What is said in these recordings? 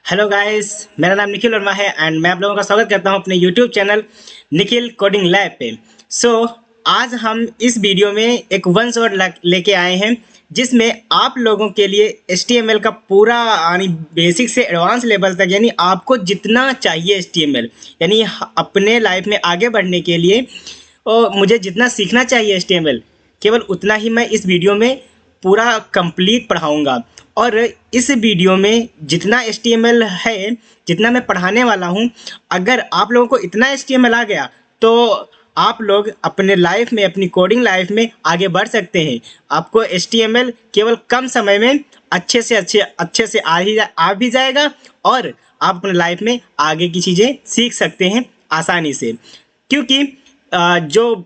Hello guys, मेरा नाम निखिल वर्मा है एंड मैं आप लोगों का स्वागत करता हूं अपने YouTube channel Nikhil coding lab पे। सो आज हम इस वीडियो में एक वन शॉट लेके आए हैं जिसमें आप लोगों के लिए HTML का पूरा यानी बेसिक से एडवांस लेवल तक यानी आपको जितना चाहिए HTML यानी अपने लाइफ में आगे बढ़ने के लिए और मुझे जितना सीखना चाहिए HTML केवल उतना ही मैं इस वीडियो में पूरा कंप्लीट पढ़ाऊँगा। और इस वीडियो में जितना HTML है, जितना मैं पढ़ाने वाला हूँ, अगर आप लोगों को इतना HTML आ गया तो आप लोग अपने लाइफ में, अपनी कोडिंग लाइफ में आगे बढ़ सकते हैं। आपको HTML केवल कम समय में अच्छे से आ भी जाएगा और आप अपने लाइफ में आगे की चीज़ें सीख सकते हैं आसानी से। क्योंकि जो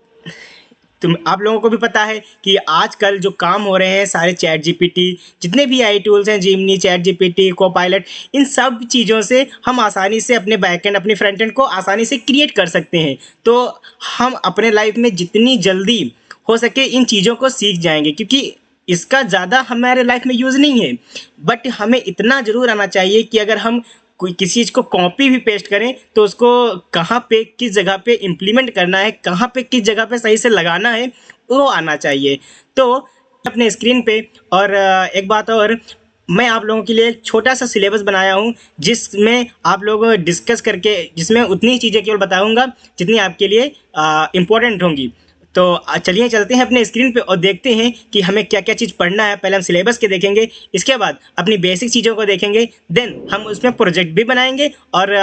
तुम आप लोगों को भी पता है कि आजकल जो काम हो रहे हैं सारे चैट जीपीटी, जितने भी आई टूल्स हैं, जिमनी, चैट जीपीटी, कोपायलट, इन सब चीज़ों से हम आसानी से अपने बैकएंड, अपने फ्रंट एंड को आसानी से क्रिएट कर सकते हैं। तो हम अपने लाइफ में जितनी जल्दी हो सके इन चीज़ों को सीख जाएंगे, क्योंकि इसका ज़्यादा हमारे लाइफ में यूज़ नहीं है, बट हमें इतना ज़रूर आना चाहिए कि अगर हम कोई किसी चीज़ को कॉपी भी पेस्ट करें तो उसको कहाँ पे, किस जगह पे इम्प्लीमेंट करना है, कहाँ पे, किस जगह पे सही से लगाना है, वो आना चाहिए। तो अपने स्क्रीन पे और एक बात और, मैं आप लोगों के लिए एक छोटा सा सिलेबस बनाया हूँ जिसमें आप लोग डिस्कस करके, जिसमें उतनी चीज़ें केवल बताऊँगा जितनी आपके लिए इम्पोर्टेंट होंगी। तो चलिए चलते हैं अपने स्क्रीन पे और देखते हैं कि हमें क्या क्या चीज़ पढ़ना है। पहले हम सिलेबस के देखेंगे, इसके बाद अपनी बेसिक चीज़ों को देखेंगे, देन हम उसमें प्रोजेक्ट भी बनाएंगे और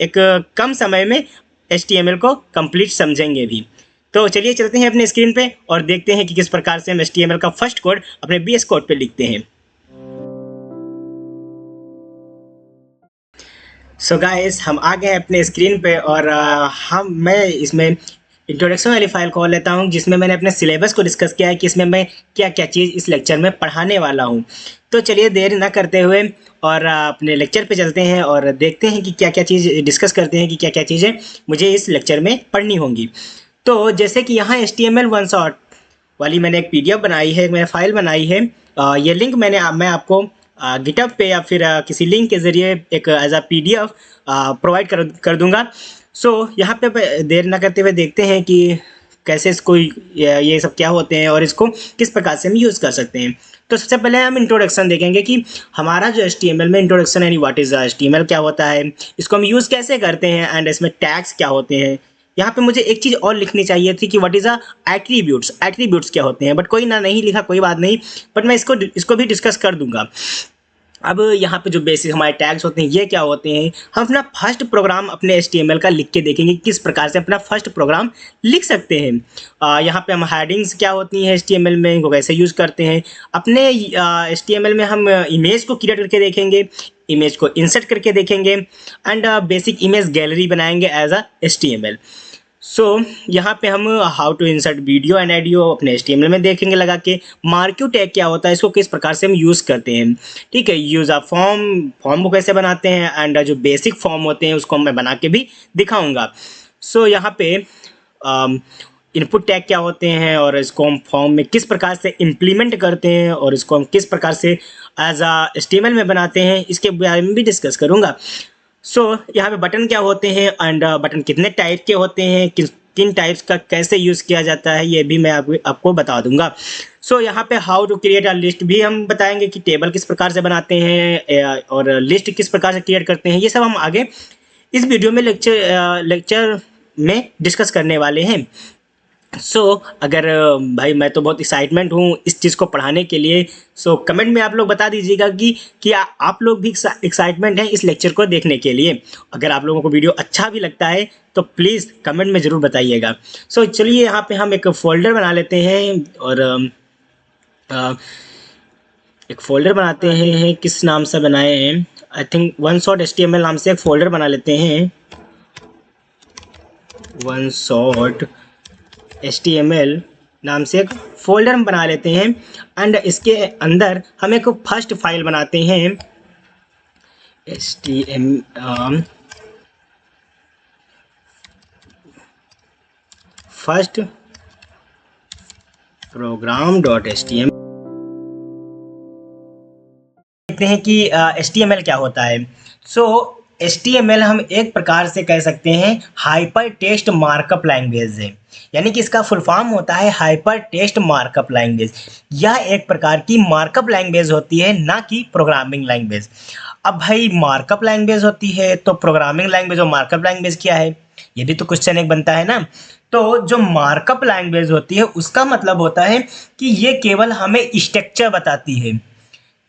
एक कम समय में HTML को कंप्लीट समझेंगे भी। तो चलिए चलते हैं अपने स्क्रीन पे और देखते हैं कि किस प्रकार से हम HTML का फर्स्ट कोड अपने BS कोड पे लिखते हैं। सो गाइस, हम आ गए हैं अपने स्क्रीन पे और मैं इसमें इंट्रोडक्शन वाली फाइल खोल लेता हूँ जिसमें मैंने अपने सिलेबस को डिस्कस किया है कि इसमें मैं क्या क्या चीज़ इस लेक्चर में पढ़ाने वाला हूँ। तो चलिए देर ना करते हुए और अपने लेक्चर पे चलते हैं और देखते हैं कि क्या क्या चीज़ डिस्कस करते हैं कि क्या क्या चीज़ें मुझे इस लेक्चर में पढ़नी होंगी। तो जैसे कि यहाँ HTML वन शॉट वाली मैंने एक PDF बनाई है, मैंने फाइल बनाई है। ये लिंक मैं आपको गिटहब पे या फिर किसी लिंक के ज़रिए एक एज अ PDF प्रोवाइड कर दूंगा। सो यहाँ पे देर ना करते हुए देखते हैं कि कैसे इसको ये सब क्या होते हैं और इसको किस प्रकार से हम यूज़ कर सकते हैं। तो सबसे पहले हम इंट्रोडक्शन देखेंगे कि हमारा जो HTML में इंट्रोडक्शन यानी व्हाट इज़ HTML क्या होता है, इसको हम यूज़ कैसे करते हैं एंड इसमें टैग्स क्या होते हैं। यहाँ पे मुझे एक चीज़ और लिखनी चाहिए थी कि व्हाट इज़ एट्रीब्यूट्स, एट्रीब्यूट्स क्या होते हैं, बट कोई ना, नहीं लिखा, कोई बात नहीं, बट मैं इसको भी डिस्कस कर दूंगा। अब यहाँ पे जो बेसिक हमारे टैग्स होते हैं ये क्या होते हैं, हम अपना फर्स्ट प्रोग्राम अपने HTML का लिख के देखेंगे किस प्रकार से अपना फर्स्ट प्रोग्राम लिख सकते हैं। यहाँ पे हम हेडिंग्स क्या होती हैं HTML में, इनको कैसे यूज़ करते हैं। अपने HTML में हम इमेज को क्रिएट करके देखेंगे, इमेज को इंसर्ट करके देखेंगे एंड बेसिक इमेज गैलरी बनाएंगे एज अ HTML। सो यहाँ पे हम how to insert video and audio अपने HTML में देखेंगे लगा के। मार्क्यू टैग क्या होता है, इसको किस प्रकार से हम यूज़ करते हैं, ठीक है। यूज़ अ फॉर्म को कैसे बनाते हैं एंड जो बेसिक फॉर्म होते हैं उसको मैं बना के भी दिखाऊंगा। सो यहाँ पे इनपुट टैग क्या होते हैं और इसको हम फॉर्म में किस प्रकार से इम्प्लीमेंट करते हैं और इसको हम किस प्रकार से एज अ HTML में बनाते हैं, इसके बारे में भी डिस्कस करूँगा। यहाँ पे बटन क्या होते हैं एंड बटन कितने टाइप के होते हैं, किन टाइप्स का कैसे यूज़ किया जाता है, ये भी मैं आपको बता दूंगा। यहाँ पे how to create a list भी हम बताएंगे कि टेबल किस प्रकार से बनाते हैं और लिस्ट किस प्रकार से क्रिएट करते हैं। ये सब हम आगे इस वीडियो में लेक्चर में डिस्कस करने वाले हैं। अगर भाई, मैं तो बहुत एक्साइटमेंट हूँ इस चीज़ को पढ़ाने के लिए। कमेंट में आप लोग बता दीजिएगा कि आप लोग भी एक्साइटमेंट हैं इस लेक्चर को देखने के लिए। अगर आप लोगों को वीडियो अच्छा भी लगता है तो प्लीज़ कमेंट में ज़रूर बताइएगा। चलिए यहाँ पे हम एक फ़ोल्डर बना लेते हैं और एक फ़ोल्डर बनाते हैं। किस नाम से बनाए हैं, I think one shot HTML नाम से एक फ़ोल्डर बना लेते हैं। वन शॉट HTML नाम से एक फोल्डर हम बना लेते हैं एंड इसके अंदर हम एक फर्स्ट फाइल बनाते हैं HTML फर्स्ट प्रोग्राम.html देखते हैं कि HTML क्या होता है। सो HTML हम एक प्रकार से कह सकते हैं हाइपर टेक्स्ट मार्कअप लैंग्वेज है, यानी कि इसका फुल फॉर्म होता है हाइपर टेक्स्ट मार्कअप लैंग्वेज। यह एक प्रकार की मार्कअप लैंग्वेज होती है, ना कि प्रोग्रामिंग लैंग्वेज। अब भाई मार्कअप लैंग्वेज होती है तो प्रोग्रामिंग लैंग्वेज और मार्कअप लैंग्वेज क्या है, ये भी तो क्वेश्चन एक बनता है ना। तो जो मार्कअप लैंग्वेज होती है उसका मतलब होता है कि ये केवल हमें स्ट्रक्चर बताती है।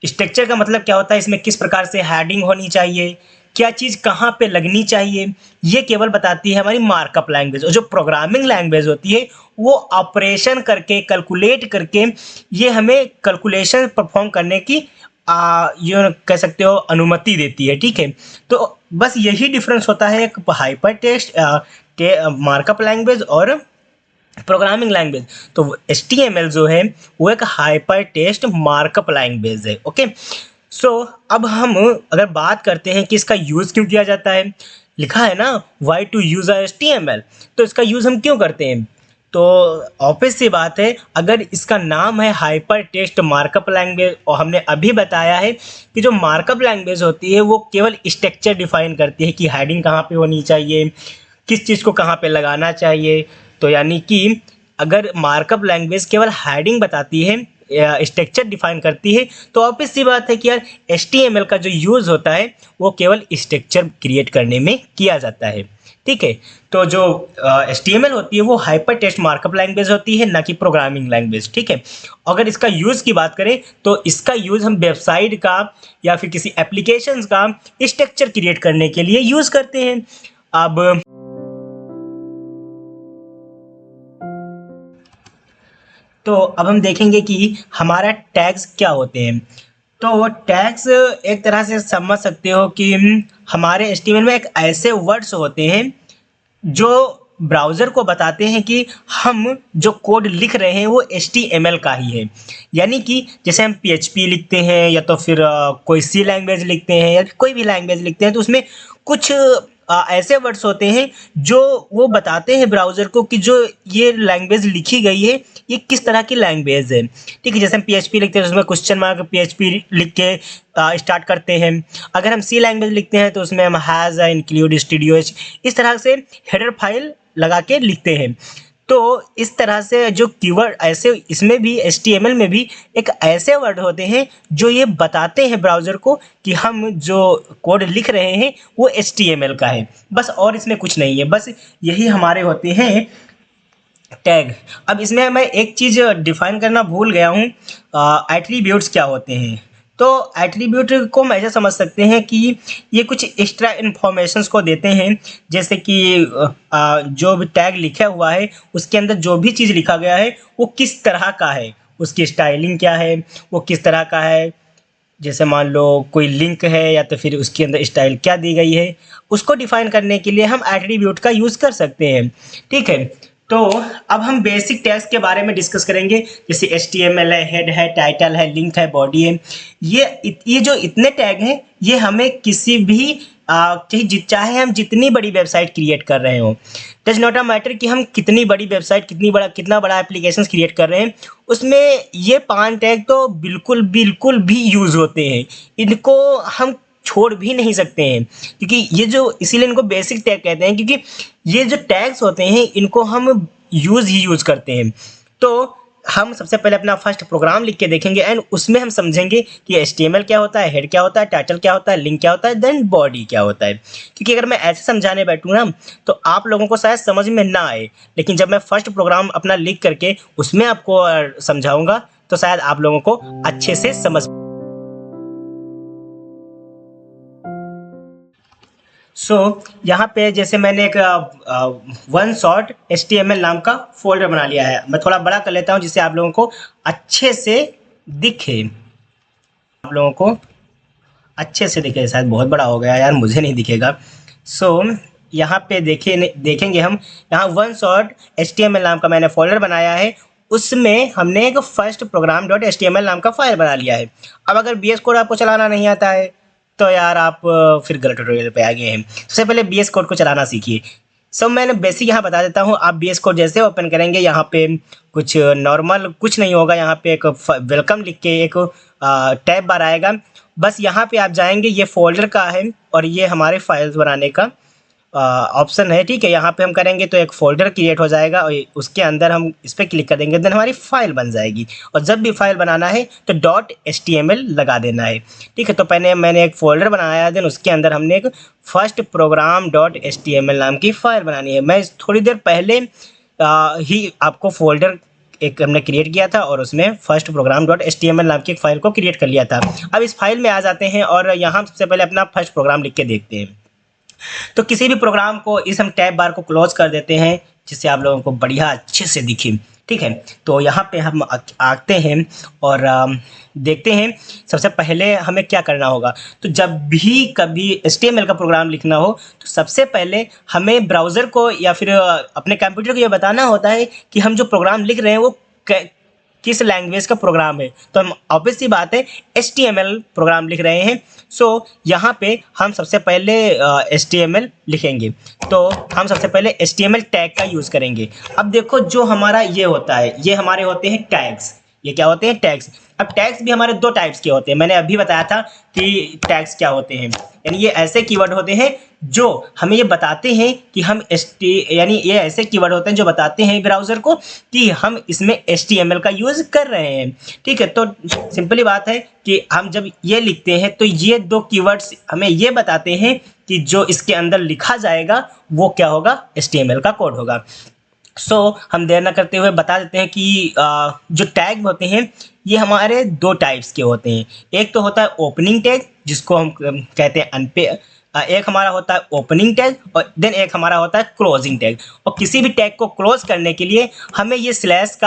स्ट्रक्चर का मतलब क्या होता है, इसमें किस प्रकार से हेडिंग होनी चाहिए, क्या चीज़ कहाँ पे लगनी चाहिए, ये केवल बताती है हमारी मार्कअप लैंग्वेज। और जो प्रोग्रामिंग लैंग्वेज होती है वो ऑपरेशन करके, कैलकुलेट करके, ये हमें कैलकुलेशन परफॉर्म करने की ये कह सकते हो अनुमति देती है। ठीक है, तो बस यही डिफरेंस होता है एक हाइपर टेक्स्ट मार्कअप लैंग्वेज और प्रोग्रामिंग लैंग्वेज। तो HTML जो है वो एक हाइपर टेक्स्ट मार्कअप लैंग्वेज है। ओके, सो अब हम अगर बात करते हैं कि इसका यूज़ क्यों किया जाता है, लिखा है ना वाई टू यूज़ HTML, तो इसका यूज़ हम क्यों करते हैं। तो ऑब्वियस सी बात है, अगर इसका नाम है हाइपर टेक्स्ट मार्कअप लैंग्वेज और हमने अभी बताया है कि जो मार्कअप लैंग्वेज होती है वो केवल स्ट्रक्चर डिफाइन करती है कि हेडिंग कहाँ पे होनी चाहिए, किस चीज़ को कहाँ पे लगाना चाहिए। तो यानी कि अगर मार्कअप लैंग्वेज केवल हेडिंग बताती है, स्ट्रक्चर डिफाइन करती है, तो ऑब्वियस सी बात है कि यार HTML का जो यूज़ होता है वो केवल स्ट्रक्चर क्रिएट करने में किया जाता है। ठीक है, तो जो HTML होती है वो हाइपर टेक्स्ट मार्कअप लैंग्वेज होती है, ना कि प्रोग्रामिंग लैंग्वेज। ठीक है, अगर इसका यूज़ की बात करें तो इसका यूज़ हम वेबसाइट का या फिर किसी एप्लीकेशंस का स्ट्रक्चर क्रिएट करने के लिए यूज़ करते हैं। अब हम देखेंगे कि हमारा टैग्स क्या होते हैं। तो टैग्स एक तरह से समझ सकते हो कि हमारे HTML में एक ऐसे वर्ड्स होते हैं जो ब्राउज़र को बताते हैं कि हम जो कोड लिख रहे हैं वो HTML का ही है। यानी कि जैसे हम PHP लिखते हैं या तो फिर कोई C लैंग्वेज लिखते हैं या कोई भी लैंग्वेज लिखते हैं, तो उसमें कुछ ऐसे वर्ड्स होते हैं जो वो बताते हैं ब्राउज़र को कि जो ये लैंग्वेज लिखी गई है ये किस तरह की लैंग्वेज है। ठीक है, जैसे हम PHP लिखते हैं तो उसमें क्वेश्चन मार्क PHP लिख के स्टार्ट करते हैं। अगर हम C लैंग्वेज लिखते हैं तो उसमें हम हैज़ इंक्लूड स्टूडियो इस तरह से हेडर फाइल लगा के लिखते हैं। तो इस तरह से जो कीवर्ड ऐसे इसमें भी HTML में भी एक ऐसे वर्ड होते हैं जो ये बताते हैं ब्राउज़र को कि हम जो कोड लिख रहे हैं वो HTML का है, बस और इसमें कुछ नहीं है। बस यही हमारे होते हैं टैग। अब इसमें मैं एक चीज़ डिफाइन करना भूल गया हूँ, एट्रीब्यूट्स क्या होते हैं। तो एट्रीब्यूट को हम ऐसे समझ सकते हैं कि ये कुछ एक्स्ट्रा इन्फॉर्मेशंस को देते हैं, जैसे कि जो भी टैग लिखा हुआ है उसके अंदर जो भी चीज़ लिखा गया है वो किस तरह का है, उसकी स्टाइलिंग क्या है, वो किस तरह का है। जैसे मान लो कोई लिंक है या तो फिर उसके अंदर स्टाइल क्या दी गई है, उसको डिफाइन करने के लिए हम एट्रीब्यूट का यूज़ कर सकते हैं। ठीक है, तो अब हम बेसिक टैग्स के बारे में डिस्कस करेंगे, जैसे HTML है, हेड है, टाइटल है, लिंक है, बॉडी है। ये जो इतने टैग हैं ये हमें किसी भी चाहे हम जितनी बड़ी वेबसाइट क्रिएट कर रहे हो, डज नॉट अ मैटर कि हम कितनी बड़ी वेबसाइट कितना बड़ा एप्लीकेशन क्रिएट कर रहे हैं, उसमें ये 5 टैग तो बिल्कुल बिल्कुल भी यूज़ होते हैं। इनको हम छोड़ भी नहीं सकते हैं, क्योंकि ये जो इसीलिए इनको बेसिक टैग कहते हैं, क्योंकि ये जो टैग्स होते हैं इनको हम यूज़ करते हैं। तो हम सबसे पहले अपना फर्स्ट प्रोग्राम लिख के देखेंगे एंड उसमें हम समझेंगे कि HTML क्या होता है, हेड क्या होता है, टाइटल क्या होता है, लिंक क्या होता है, देन बॉडी क्या होता है। क्योंकि अगर मैं ऐसे समझाने बैठूँ ना तो आप लोगों को शायद समझ में ना आए, लेकिन जब मैं फर्स्ट प्रोग्राम अपना लिख करके उसमें आपको समझाऊंगा तो शायद आप लोगों को अच्छे से समझ। यहाँ पे जैसे मैंने एक वन शॉट HTML नाम का फोल्डर बना लिया है। मैं थोड़ा बड़ा कर लेता हूँ जिससे आप लोगों को अच्छे से दिखे, शायद बहुत बड़ा हो गया यार, मुझे नहीं दिखेगा। यहाँ पे देखेंगे हम, यहाँ वन शॉट HTML नाम का मैंने फोल्डर बनाया है, उसमें हमने एक फर्स्ट प्रोग्राम .html नाम का फाइल बना लिया है। अब अगर VS कोड आपको चलाना नहीं आता है तो यार आप फिर गलत ट्यूटोरियल पे आ गए हैं। सबसे पहले VS कोड को चलाना सीखिए। मैंने बेसिक यहाँ बता देता हूँ। आप VS कोड जैसे ओपन करेंगे, यहाँ पे कुछ नॉर्मल कुछ नहीं होगा, यहाँ पे एक वेलकम लिख के एक टैब बार आएगा, बस यहाँ पे आप जाएंगे, ये फोल्डर का है और ये हमारे फाइल्स बनाने का ऑप्शन है, ठीक है। यहाँ पे हम करेंगे तो एक फोल्डर क्रिएट हो जाएगा और उसके अंदर हम इस पर क्लिक कर देंगे, देन हमारी फाइल बन जाएगी। और जब भी फाइल बनाना है तो .html लगा देना है, ठीक है। तो पहले मैंने एक फोल्डर बनाया, देन उसके अंदर हमने एक फर्स्ट प्रोग्राम .html नाम की फाइल बनानी है। मैं थोड़ी देर पहले ही आपको फोल्डर एक हमने क्रिएट किया था और उसमें फर्स्ट प्रोग्राम .html नाम की एक फाइल को क्रिएट कर लिया था। अब इस फाइल में आ जाते हैं और यहाँ सबसे पहले अपना फर्स्ट प्रोग्राम लिख के देखते हैं। तो किसी भी प्रोग्राम को इस हम टैब बार को क्लोज कर देते हैं, जिससे आप लोगों को बढ़िया अच्छे से दिखे, ठीक है। तो यहाँ पे हम आते हैं और देखते हैं सबसे पहले हमें क्या करना होगा। तो जब भी कभी HTML का प्रोग्राम लिखना हो तो सबसे पहले हमें ब्राउज़र को या फिर अपने कंप्यूटर को ये बताना होता है कि हम जो प्रोग्राम लिख रहे हैं वो किस लैंग्वेज का प्रोग्राम है। तो हम ऑब्वियस सी बात है HTML प्रोग्राम लिख रहे हैं। सो यहाँ पे हम सबसे पहले HTML लिखेंगे। तो हम सबसे पहले HTML टैग का यूज़ करेंगे। अब देखो जो हमारा ये होता है, ये हमारे होते हैं टैग्स। ये क्या होते हैं? टैग्स। अब टैग्स भी हमारे दो टाइप्स के होते हैं। मैंने अभी बताया था कि टैग्स क्या होते हैं, यानी ये ऐसे कीवर्ड होते हैं जो हमें ये बताते हैं कि हम यानी ये ऐसे कीवर्ड होते हैं जो बताते हैं ब्राउज़र को कि हम इसमें HTML का यूज़ कर रहे हैं, ठीक है। तो सिंपली बात है कि हम जब ये लिखते हैं तो ये दो कीवर्ड्स हमें ये बताते हैं कि जो इसके अंदर लिखा जाएगा वो क्या होगा? HTML का कोड होगा। हम देर न करते हुए बता देते हैं कि जो टैग होते हैं ये हमारे दो टाइप्स के होते हैं। एक तो होता है ओपनिंग टैग, जिसको हम कहते हैं एक हमारा होता है ओपनिंग टैग और देन एक हमारा होता है क्लोजिंग टैग। और किसी भी टैग को क्लोज करने के लिए हमें ये स्लैश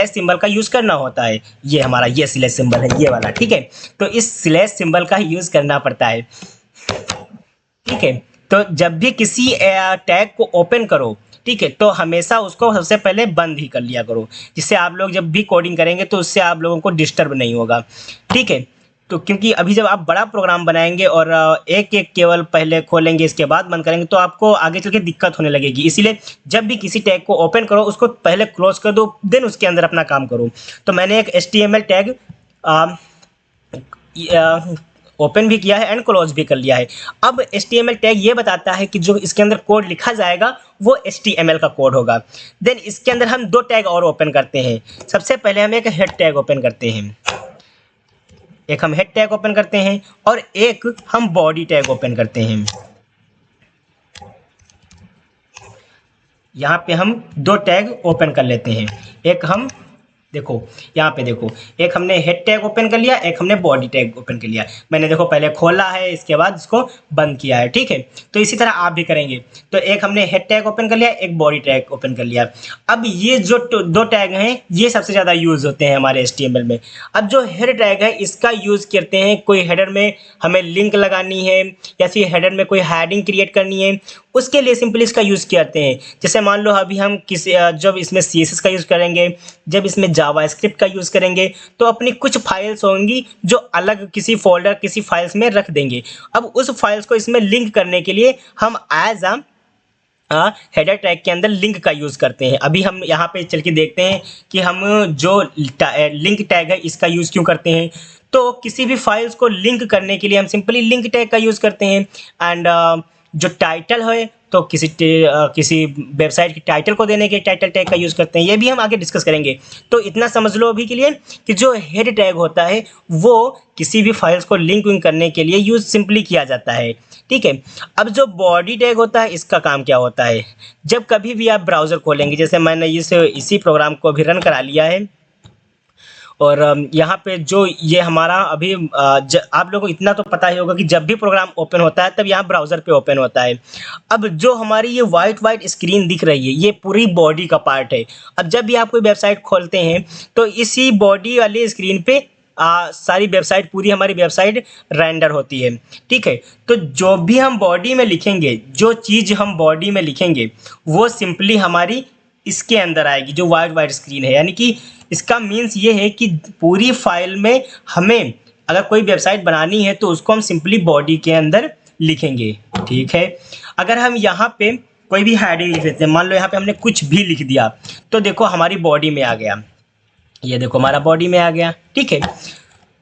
सिंबल का यूज़ करना होता है। ये हमारा ये स्लैश सिंबल है, ये वाला, ठीक है। तो इस स्लैश सिंबल का यूज़ करना पड़ता है, ठीक है। तो जब भी किसी टैग को ओपन करो, ठीक है, तो हमेशा उसको सबसे पहले बंद ही कर लिया करो, जिससे आप लोग जब भी कोडिंग करेंगे तो उससे आप लोगों को डिस्टर्ब नहीं होगा, ठीक है। तो क्योंकि अभी जब आप बड़ा प्रोग्राम बनाएंगे और एक एक केवल पहले खोलेंगे इसके बाद बंद करेंगे तो आपको आगे चल के दिक्कत होने लगेगी। इसीलिए जब भी किसी टैग को ओपन करो उसको पहले क्लोज कर दो, देन उसके अंदर अपना काम करो। तो मैंने एक HTML टैग ओपन भी किया है एंड क्लोज भी कर लिया है। अब HTML टैग ये बताता है कि जो इसके अंदर कोड लिखा जाएगा वो HTML का कोड होगा। देन इसके अंदर हम दो टैग और ओपन करते हैं। सबसे पहले हम एक हेड टैग ओपन करते हैं, और एक हम बॉडी टैग ओपन करते हैं। यहाँ पे हम दो टैग ओपन कर लेते हैं। एक हम देखो यहाँ पे देखो, एक हमने हेड टैग ओपन कर लिया, एक हमने बॉडी टैग ओपन कर लिया। मैंने देखो पहले खोला है, इसके बाद इसको बंद किया है, ठीक है। तो इसी तरह आप भी करेंगे। तो एक हमने हेड टैग ओपन कर लिया, एक बॉडी टैग ओपन कर लिया। अब ये जो दो टैग हैं ये सबसे ज़्यादा यूज़ होते हैं हमारे HTML में। अब जो हेड टैग है इसका यूज़ करते हैं कोई हेडर में हमें लिंक लगानी है या फिर हेडर में कोई हेडिंग क्रिएट करनी है, उसके लिए सिंपली इसका यूज़ करते हैं। जैसे मान लो अभी हम जब इसमें CSS का यूज़ करेंगे, जब इसमें जावास्क्रिप्ट का यूज़ करेंगे, तो अपनी कुछ फाइल्स होंगी जो अलग किसी फोल्डर किसी फाइल्स में रख देंगे। अब उस फाइल्स को इसमें लिंक करने के लिए हम एज हेडर टैग के अंदर लिंक का यूज़ करते हैं। अभी हम यहाँ पे चल के देखते हैं कि हम जो लिंक टैग है इसका यूज़ क्यों करते हैं। तो किसी भी फाइल्स को लिंक करने के लिए हम सिंपली लिंक टैग का यूज़ करते हैं। एंड जो टाइटल है तो किसी वेबसाइट की टाइटल को देने के टाइटल टैग का यूज़ करते हैं। ये भी हम आगे डिस्कस करेंगे। तो इतना समझ लो अभी के लिए कि जो हेड टैग होता है वो किसी भी फाइल्स को लिंक करने के लिए यूज़ सिंपली किया जाता है, ठीक है। अब जो बॉडी टैग होता है इसका काम क्या होता है? जब कभी भी आप ब्राउज़र खोलेंगे, जैसे मैंने इसी प्रोग्राम को अभी रन करा लिया है और यहाँ पे जो ये हमारा अभी आप लोगों को इतना तो पता ही होगा कि जब भी प्रोग्राम ओपन होता है तब यहाँ ब्राउज़र पे ओपन होता है। अब जो हमारी ये वाइट स्क्रीन दिख रही है ये पूरी बॉडी का पार्ट है। अब जब भी आप कोई वेबसाइट खोलते हैं तो इसी बॉडी वाली स्क्रीन पे सारी वेबसाइट पूरी हमारी वेबसाइट रेंडर होती है, ठीक है। तो जो भी हम बॉडी में लिखेंगे, जो चीज़ हम बॉडी में लिखेंगे वो सिंपली हमारी इसके अंदर आएगी जो वाइट स्क्रीन है। यानी कि इसका मीन्स ये है कि पूरी फाइल में हमें अगर कोई वेबसाइट बनानी है तो उसको हम सिंपली बॉडी के अंदर लिखेंगे, ठीक है। अगर हम यहाँ पे कोई भी हेडिंग लिख देते हैं, मान लो यहाँ पे हमने कुछ भी लिख दिया तो देखो हमारी बॉडी में आ गया, ये देखो हमारा बॉडी में आ गया, ठीक है।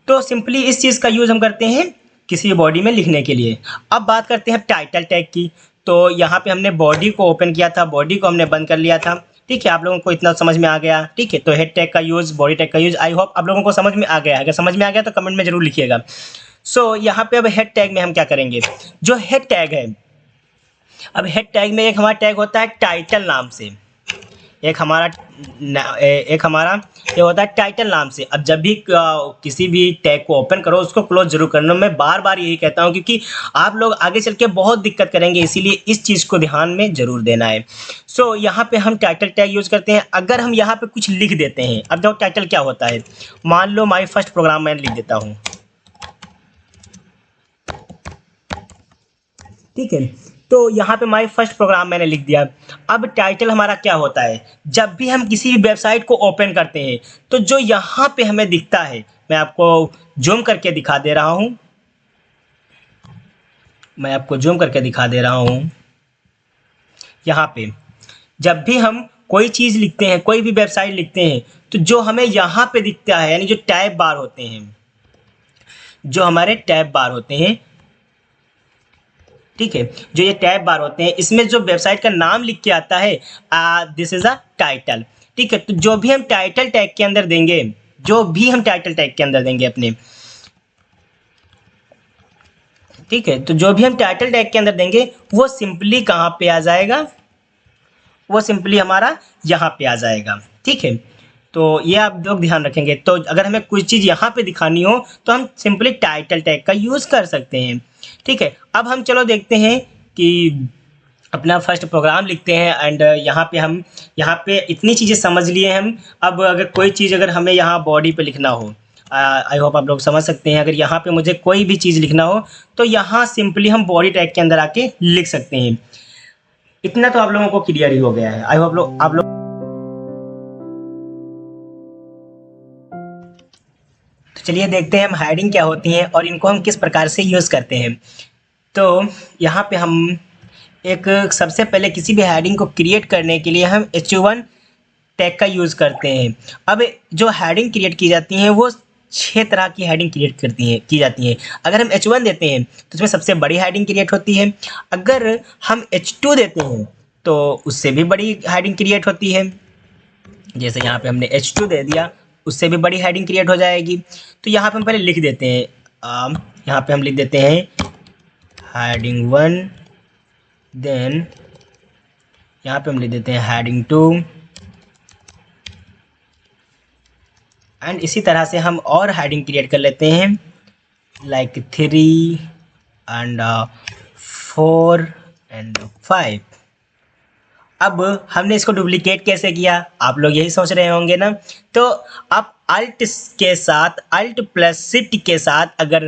तो सिंपली इस चीज़ का यूज़ हम करते हैं किसी बॉडी में लिखने के लिए। अब बात करते हैं टाइटल टैग की। तो यहाँ पे हमने बॉडी को ओपन किया था, बॉडी को हमने बंद कर लिया था। ठीक है, आप लोगों को इतना समझ में आ गया। ठीक है, तो हेड टैग का यूज़, बॉडी टैग का यूज़, आई होप आप लोगों को समझ में आ गया है। अगर समझ में आ गया तो कमेंट में ज़रूर लिखिएगा। सो यहाँ पे अब हेड टैग में हम क्या करेंगे, जो हेड टैग है, अब हेड टैग में एक हमारा टैग होता है टाइटल नाम से, एक हमारा ये होता है टाइटल नाम से। अब जब भी किसी भी टैग को ओपन करो उसको क्लोज जरूर करना। मैं बार बार यही कहता हूँ क्योंकि आप लोग आगे चल के बहुत दिक्कत करेंगे, इसीलिए इस चीज़ को ध्यान में जरूर देना है। सो यहाँ पे हम टाइटल टैग यूज़ करते हैं। अगर हम यहाँ पे कुछ लिख देते हैं, अब जो टाइटल क्या होता है, मान लो माई फर्स्ट प्रोग्राम मैं लिख देता हूँ। ठीक है, तो यहाँ पे माई फर्स्ट प्रोग्राम मैंने लिख दिया। अब टाइटल हमारा क्या होता है, जब भी हम किसी भी वेबसाइट को ओपन करते हैं तो जो यहाँ पे हमें दिखता है, मैं आपको जूम करके दिखा दे रहा हूँ, यहाँ पे जब भी हम कोई चीज़ लिखते हैं, कोई भी वेबसाइट लिखते हैं, तो जो हमें यहाँ पे दिखता है, यानी जो टैब बार होते हैं, जो हमारे टैब बार होते हैं, ठीक है, जो ये टैब बार होते हैं, इसमें जो वेबसाइट का नाम लिख के आता है, दिस इज अ टाइटल। ठीक है, तो जो भी हम टाइटल टैग के अंदर देंगे, अपने, ठीक है, तो जो भी हम टाइटल टैग के अंदर देंगे वो सिंपली कहाँ पे आ जाएगा, वो सिंपली हमारा यहाँ पे आ जाएगा। ठीक है, तो ये आप लोग ध्यान रखेंगे। तो अगर हमें कोई चीज़ यहाँ पे दिखानी हो तो हम सिंपली टाइटल टैग का यूज़ कर सकते हैं। ठीक है, अब हम चलो देखते हैं कि अपना फर्स्ट प्रोग्राम लिखते हैं। एंड यहाँ पे इतनी चीज़ें समझ लिए हम। अब अगर कोई चीज़ अगर हमें यहाँ बॉडी पे लिखना हो, आई होप आप लोग समझ सकते हैं। अगर यहाँ पे मुझे कोई भी चीज़ लिखना हो तो यहाँ सिंपली हम बॉडी टैग के अंदर आके लिख सकते हैं। इतना तो आप लोगों को क्लियर ही हो गया है। आई होप आप लोग, तो चलिए देखते हैं हम हेडिंग क्या होती हैं और इनको हम किस प्रकार से यूज़ करते हैं। तो यहाँ पे हम एक सबसे पहले किसी भी हेडिंग को क्रिएट करने के लिए हम h1 टैग का यूज़ करते हैं। अब जो हेडिंग क्रिएट की जाती हैं वो 6 तरह की हेडिंग क्रिएट की जाती हैं। अगर हम h1 देते हैं तो उसमें सबसे बड़ी हेडिंग क्रिएट होती है। अगर हम h2 देते हैं तो उससे भी बड़ी हेडिंग क्रिएट होती है। जैसे यहाँ पे हमने h2 दे दिया, उससे भी बड़ी हेडिंग क्रिएट हो जाएगी। तो यहाँ पे हम पहले लिख देते हैं, यहाँ पे हम लिख देते हैं हेडिंग 1, देन यहाँ पे हम लिख देते हैं हेडिंग 2, एंड इसी तरह से हम और हेडिंग क्रिएट कर लेते हैं, लाइक 3 एंड 4 एंड 5। अब हमने इसको डुप्लीकेट कैसे किया, आप लोग यही सोच रहे होंगे ना। तो आप अल्ट प्लस शिफ्ट के साथ अगर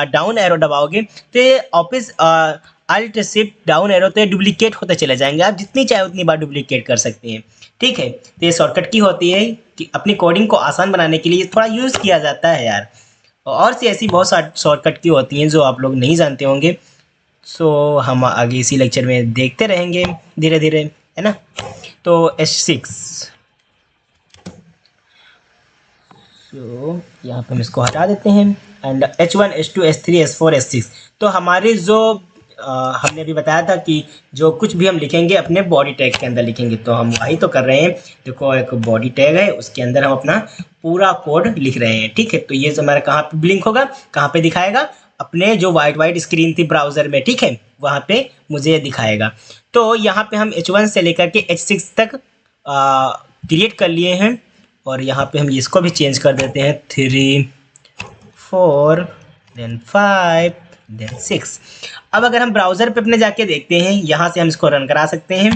डाउन एरो दबाओगे तो ये office alt shift down arrow तो ये डुप्लीकेट होते चले जाएंगे। आप जितनी चाहे उतनी बार डुप्लीकेट कर सकते हैं। ठीक है, तो ये शॉर्टकट की होती है कि अपनी कोडिंग को आसान बनाने के लिए थोड़ा यूज़ किया जाता है यार। और सी ऐसी बहुत सारी शॉर्टकट की होती हैं जो आप लोग नहीं जानते होंगे। सो हम आगे इसी लेक्चर में देखते रहेंगे धीरे धीरे, है ना। तो H6, तो यहाँ पे हम इसको हटा देते हैं। And H1 H2 H3 H4 H6, तो हमारे जो हमने अभी बताया था कि जो कुछ भी हम लिखेंगे अपने बॉडी टैग के अंदर लिखेंगे, तो हम वही तो कर रहे हैं। देखो एक बॉडी टैग है, उसके अंदर हम अपना पूरा कोड लिख रहे हैं। ठीक है, तो ये जो हमारा कहाँ पे ब्लिंक होगा, कहाँ पे दिखाएगा, अपने जो वाइट स्क्रीन थी ब्राउज़र में, ठीक है, वहाँ पे मुझे दिखाएगा। तो यहाँ पे हम H1 से लेकर के H6 तक क्रिएट कर लिए हैं। और यहाँ पे हम इसको भी चेंज कर देते हैं, 3 4 देन 5 देन 6। अब अगर हम ब्राउज़र पे अपने जाके देखते हैं, यहाँ से हम इसको रन करा सकते हैं।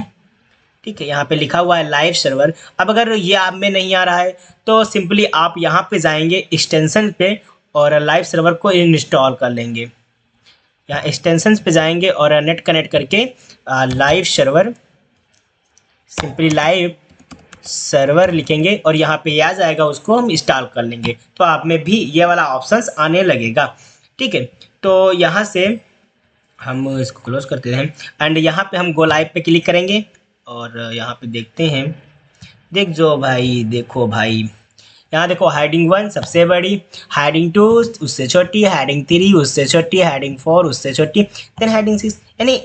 ठीक है, यहाँ पे लिखा हुआ है लाइव सर्वर। अब अगर ये आप में नहीं आ रहा है तो सिंपली आप यहाँ पे जाएंगे एक्सटेंशन पे और लाइव सर्वर को इंस्टॉल कर लेंगे। यहाँ एक्सटेंशंस पे जाएंगे और नेट कनेक्ट करके live server, simply live server लिखेंगे और यहाँ पे आ जाएगा, उसको हम इंस्टॉल कर लेंगे। तो आप में भी ये वाला ऑप्शंस आने लगेगा। ठीक है, तो यहाँ से हम इसको क्लोज करते हैं एंड यहाँ पे हम गो लाइव पे क्लिक करेंगे और यहाँ पे देखते हैं। देखो भाई, यहाँ देखो हेडिंग 1 सबसे बड़ी, हेडिंग 2 उससे छोटी, हेडिंग 3 उससे छोटी, हेडिंग 4 उससे छोटी, देन हेडिंग 6, यानी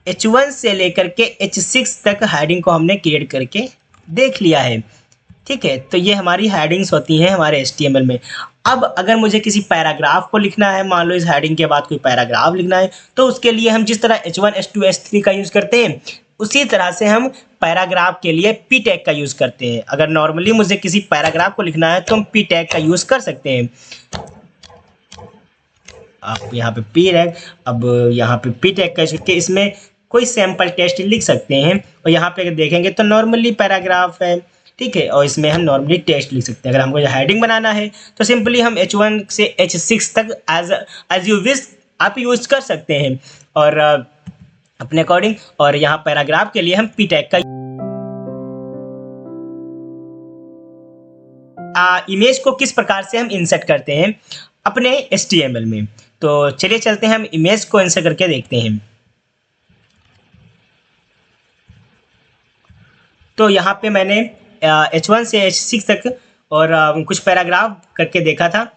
H1 से लेकर के H6 तक हेडिंग को हमने क्रिएट करके देख लिया है। ठीक है, तो ये हमारी हेडिंग्स होती हैं हमारे HTML में। अब अगर मुझे किसी पैराग्राफ को लिखना है, मान लो इस हेडिंग के बाद कोई पैराग्राफ लिखना है, तो उसके लिए हम जिस तरह H1 H2 H3 का यूज़ करते हैं, उसी तरह से हम पैराग्राफ के लिए पी टैग का यूज़ करते हैं। अगर नॉर्मली मुझे किसी पैराग्राफ को लिखना है तो हम पी टैग का यूज़ कर सकते हैं। आप यहाँ पे पी टैग, अब यहाँ पे पी टैग का यूज़ करके इसमें कोई सैम्पल टेक्स्ट लिख सकते हैं, और यहाँ पे अगर देखेंगे तो नॉर्मली पैराग्राफ है। ठीक है, और इसमें हम नॉर्मली टेक्स्ट लिख सकते हैं। अगर हमको हेडिंग बनाना है तो सिंपली हम H1 से H6 तक एज यू विश आप यूज कर सकते हैं, और अपने अकॉर्डिंग। और यहाँ पैराग्राफ के लिए हम पी टैग का इमेज को किस प्रकार से हम इंसर्ट करते हैं अपने HTML में। तो चलिए चलते हैं, हम इमेज को इंसर्ट करके देखते हैं। तो यहाँ पे मैंने H1 से H6 तक और कुछ पैराग्राफ करके देखा था।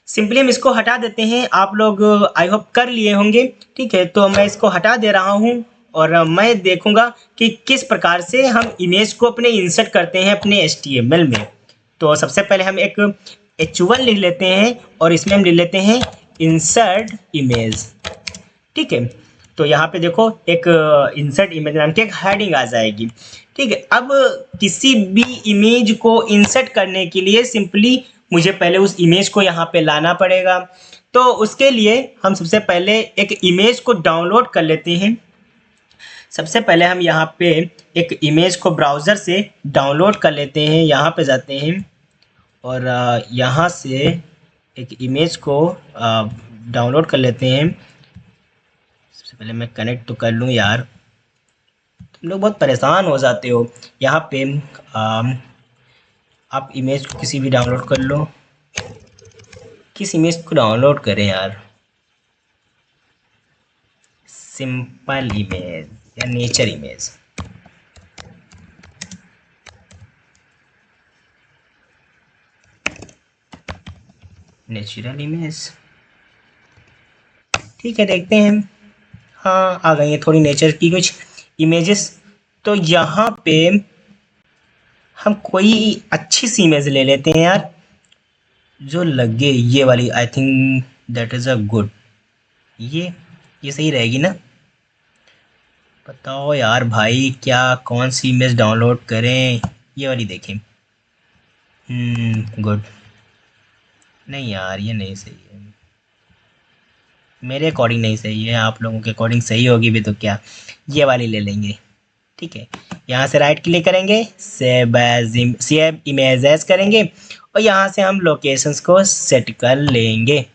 सिंपली हम इसको हटा देते हैं, आप लोग आई होप कर लिए होंगे। ठीक है, तो मैं इसको हटा दे रहा हूँ, और मैं देखूंगा कि किस प्रकार से हम इमेज को अपने इंसर्ट करते हैं अपने HTML में। तो सबसे पहले हम एक H1 लिख लेते हैं, और इसमें हम लिख लेते हैं इंसर्ट इमेज। ठीक है, तो यहाँ पे देखो एक इंसर्ट इमेज नाम की एक हेडिंग आ जाएगी। ठीक है, अब किसी भी इमेज को इंसर्ट करने के लिए सिंपली मुझे पहले उस इमेज को यहाँ पे लाना पड़ेगा। तो उसके लिए हम सबसे पहले एक इमेज को डाउनलोड कर लेते हैं। सबसे पहले हम यहाँ पे एक इमेज को ब्राउज़र से डाउनलोड कर लेते हैं। यहाँ पे जाते हैं, और यहाँ से एक इमेज को डाउनलोड कर लेते हैं। सबसे पहले मैं कनेक्ट तो कर लूँ यार, तुम लोग बहुत परेशान हो जाते हो। यहाँ पे आप इमेज को किसी भी डाउनलोड कर लो। किस इमेज को डाउनलोड करें यार? सिंपल इमेज या नेचर इमेज। नेचुरल इमेज, ठीक है, देखते हैं। हाँ, आ गई है थोड़ी नेचर की कुछ इमेजेस। तो यहाँ पे हम कोई अच्छी सी इमेज ले लेते हैं यार, जो लगे ये वाली। I think that is a good. ये सही रहेगी ना? बताओ यार भाई, क्या कौन सी इमेज डाउनलोड करें? ये वाली देखें। गुड। नहीं यार, ये नहीं सही है, मेरे अकॉर्डिंग नहीं सही है। आप लोगों के अकॉर्डिंग सही होगी भी तो क्या, ये वाली ले लेंगे। ठीक है, यहाँ से राइट क्लिक करेंगे, सेव इमेज एज करेंगे, और यहाँ से हम लोकेशंस को सेट कर लेंगे।